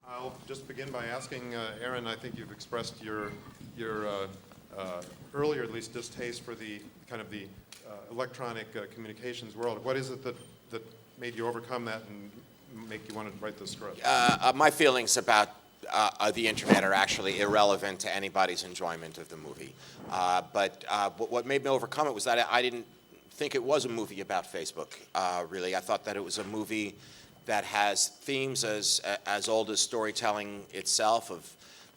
I'll just begin by asking Aaron. I think you've expressed your earlier, at least, distaste for the kind of the electronic communications world. What is it that made you overcome that and make you want to write this script? My feelings about the internet are actually irrelevant to anybody's enjoyment of the movie. But what made me overcome it was that I didn't think it was a movie about Facebook, really. I thought that it was a movie that has themes as old as storytelling itself, of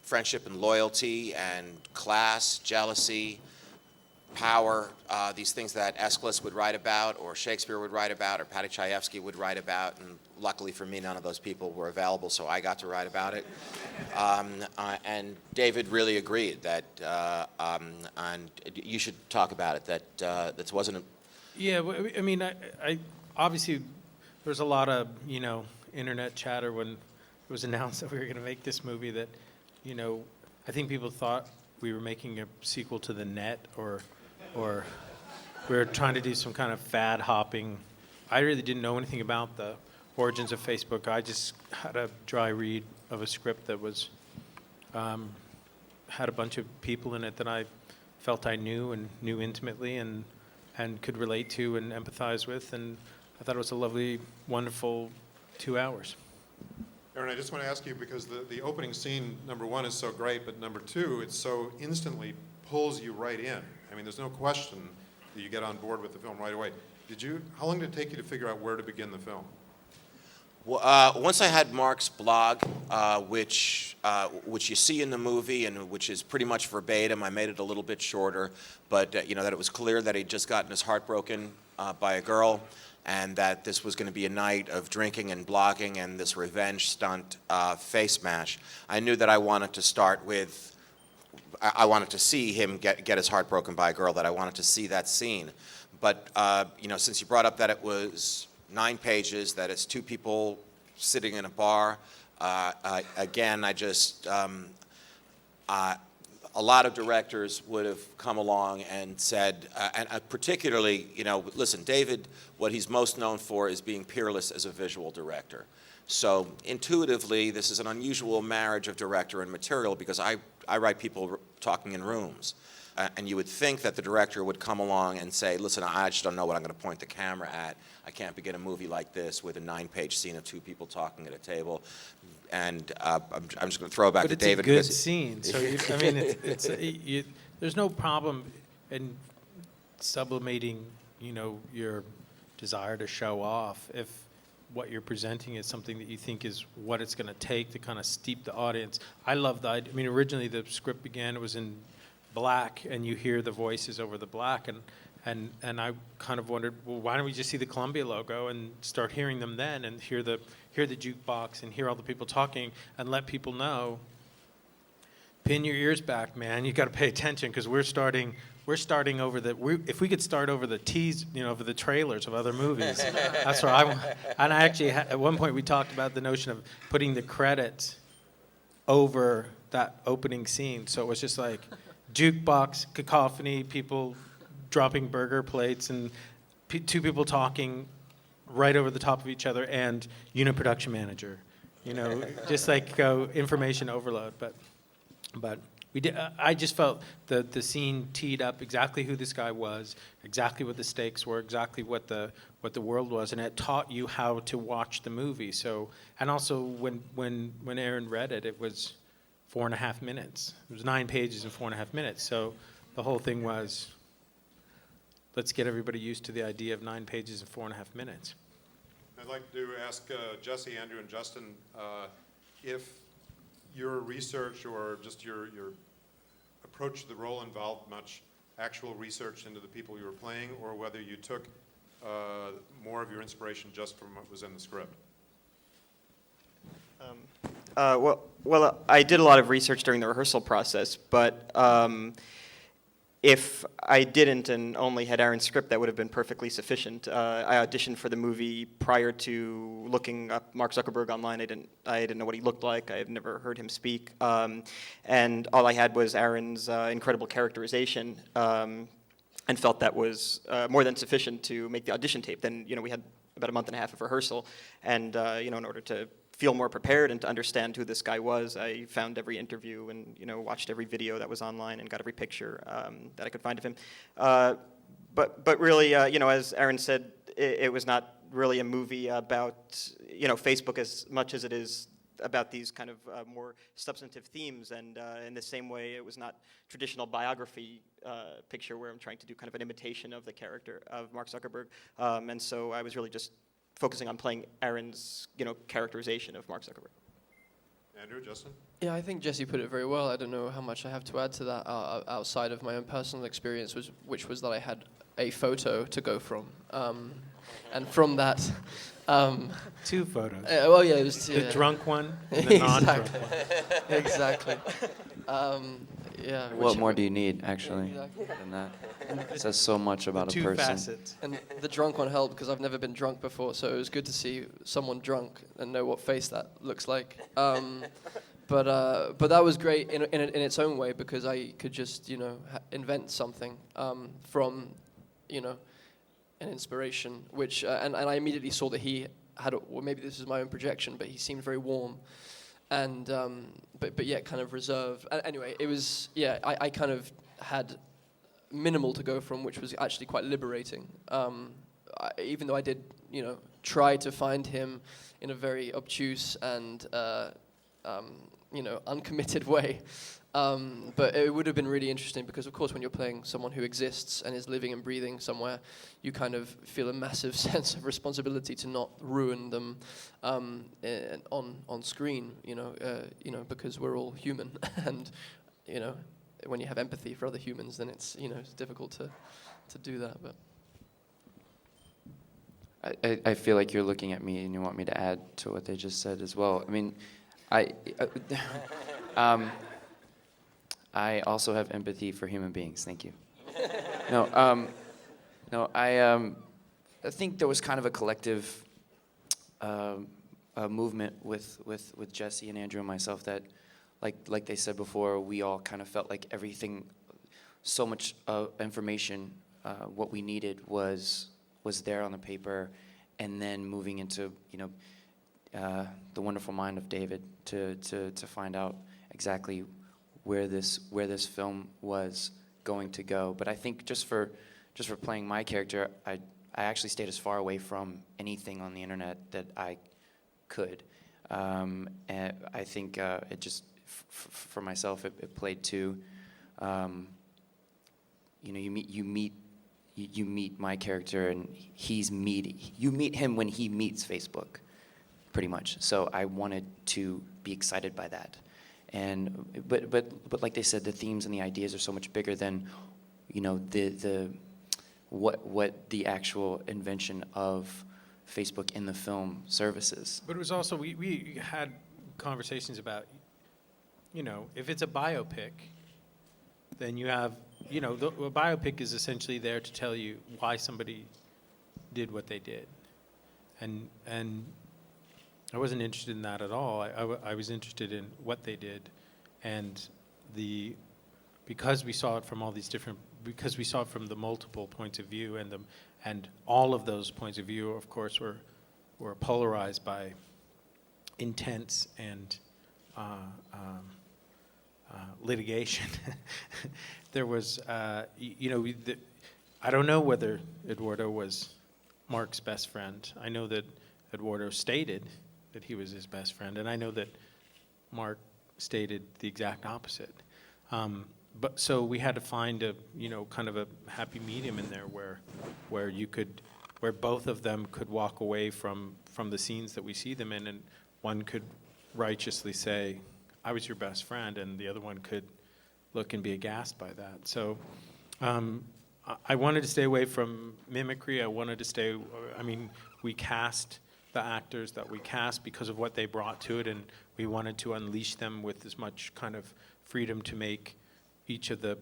friendship and loyalty and class, jealousy, power, these things that Aeschylus would write about, or Shakespeare would write about, or Paddy Chayefsky would write about, and luckily for me, none of those people were available, so I got to write about it. And David really agreed that, and you should talk about it, that wasn't a... Yeah, I mean, I obviously there was a lot of, internet chatter when it was announced that we were going to make this movie that, I think people thought we were making a sequel to The Net, or we were trying to do some kind of fad hopping. I really didn't know anything about the origins of Facebook. I just had a dry read of a script that was had a bunch of people in it that I felt I knew and knew intimately and could relate to and empathize with, and I thought it was a lovely, wonderful 2 hours. Aaron, I just want to ask you, because the opening scene, number one, is so great, but number two, it so instantly pulls you right in. I mean, there's no question that you get on board with the film right away. How long did it take you to figure out where to begin the film? Well, once I had Mark's blog, which you see in the movie and which is pretty much verbatim, I made it a little bit shorter, but that it was clear that he'd just gotten his heart broken by a girl, and that this was going to be a night of drinking and blogging and this revenge stunt face mash. I knew that I wanted to start with, I wanted to see him get his heart broken by a girl, that I wanted to see that scene. But, since you brought up that it was 9 pages, that it's 2 people sitting in a bar, again, I just, a lot of directors would have come along and said, and particularly, listen, David, what he's most known for is being peerless as a visual director. So intuitively, this is an unusual marriage of director and material, because I write people talking in rooms. And you would think that the director would come along and say, listen, I just don't know what I'm going to point the camera at. I can't begin a movie like this with a 9-page scene of 2 people talking at a table. And I'm just going to throw it back to David. But it's a good scene. So, there's no problem in sublimating, your desire to show off if what you're presenting is something that you think is what it's going to take to kind of steep the audience. I love that. I mean, originally the script began, it was in black, and you hear the voices over the black, and I kind of wondered, well, why don't we just see the Columbia logo and start hearing them then, and hear the jukebox and hear all the people talking, and let people know, pin your ears back, man, you got to pay attention, because we're starting over if we could start over the over the trailers of other movies. That's where I want. And I actually at one point we talked about the notion of putting the credits over that opening scene, so it was just like jukebox, cacophony, people dropping burger plates, and 2 people talking right over the top of each other, and unit production manager, just like information overload. But we did. I just felt the scene teed up exactly who this guy was, exactly what the stakes were, exactly what the world was, and it taught you how to watch the movie. So, and also when Aaron read it, it was 4.5 minutes. It was 9 pages in 4.5 minutes. So the whole thing was, let's get everybody used to the idea of 9 pages in 4.5 minutes. I'd like to ask Jesse, Andrew, and Justin if your research or just your approach to the role involved much actual research into the people you were playing, or whether you took more of your inspiration just from what was in the script. Well, I did a lot of research during the rehearsal process, but if I didn't and only had Aaron's script, that would have been perfectly sufficient. I auditioned for the movie prior to looking up Mark Zuckerberg online. I didn't know what he looked like. I had never heard him speak, and all I had was Aaron's incredible characterization, and felt that was more than sufficient to make the audition tape. Then we had about a month and a half of rehearsal, and in order to feel more prepared and to understand who this guy was, I found every interview and watched every video that was online and got every picture that I could find of him. But really, as Aaron said, it was not really a movie about Facebook as much as it is about these kind of more substantive themes. And in the same way, it was not traditional biography picture where I'm trying to do kind of an imitation of the character of Mark Zuckerberg. And so I was really just focusing on playing Aaron's characterization of Mark Zuckerberg. Andrew, Justin? Yeah, I think Jesse put it very well. I don't know how much I have to add to that outside of my own personal experience, which was that I had a photo to go from. And from that... 2 photos. Well, yeah, it was... The drunk one and the non-drunk one. Exactly. Yeah. What more do you need, actually, Exactly. than that? It says so much about a 2 person. facets. And the drunk one helped because I've never been drunk before, so it was good to see someone drunk and know what face that looks like. But that was great in its own way because I could just invent something from an inspiration, which and I immediately saw that he had. Well, maybe this is my own projection, but he seemed very warm, and but yet kind of reserved. Anyway, it was I kind of had minimal to go from, which was actually quite liberating. Even though I did try to find him in a very obtuse and uncommitted way. But it would have been really interesting because, of course, when you're playing someone who exists and is living and breathing somewhere, you kind of feel a massive sense of responsibility to not ruin them on screen, because we're all human. And, when you have empathy for other humans, then it's, it's difficult to do that. But I feel like you're looking at me and you want me to add to what they just said as well. I mean, I also have empathy for human beings. Thank you. I think there was kind of a collective movement with Jesse and Andrew and myself that, like they said before, we all kind of felt like everything, so much information, what we needed was there on the paper, and then moving into the wonderful mind of David to find out exactly where this film was going to go. But I think just for playing my character, I actually stayed as far away from anything on the internet that I could. And I think it just, for myself, it played to, you meet my character, and you meet him when he meets Facebook, pretty much. So I wanted to be excited by that. And but like they said, the themes and the ideas are so much bigger than what the actual invention of Facebook in the film services. But it was also, we had conversations about, if it's a biopic, then you have, a biopic is essentially there to tell you why somebody did what they did. And I wasn't interested in that at all. I was interested in what they did, and because we saw it from all these different, because we saw it from the multiple points of view, and all of those points of view, of course, were polarized by intense and litigation. There was, I don't know whether Eduardo was Mark's best friend. I know that Eduardo stated that he was his best friend, and I know that Mark stated the exact opposite. But so we had to find a, kind of a happy medium in there where both of them could walk away from the scenes that we see them in, and one could righteously say, I was your best friend, and the other one could look and be aghast by that. So I wanted to stay away from mimicry. We cast the actors that we cast because of what they brought to it, and we wanted to unleash them with as much kind of freedom to make each of the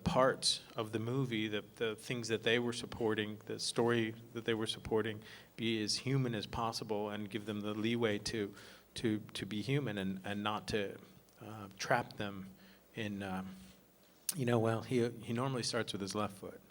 parts of the movie, the things that they were supporting, the story that they were supporting, be as human as possible, and give them the leeway to be human and not to trap them in, he normally starts with his left foot.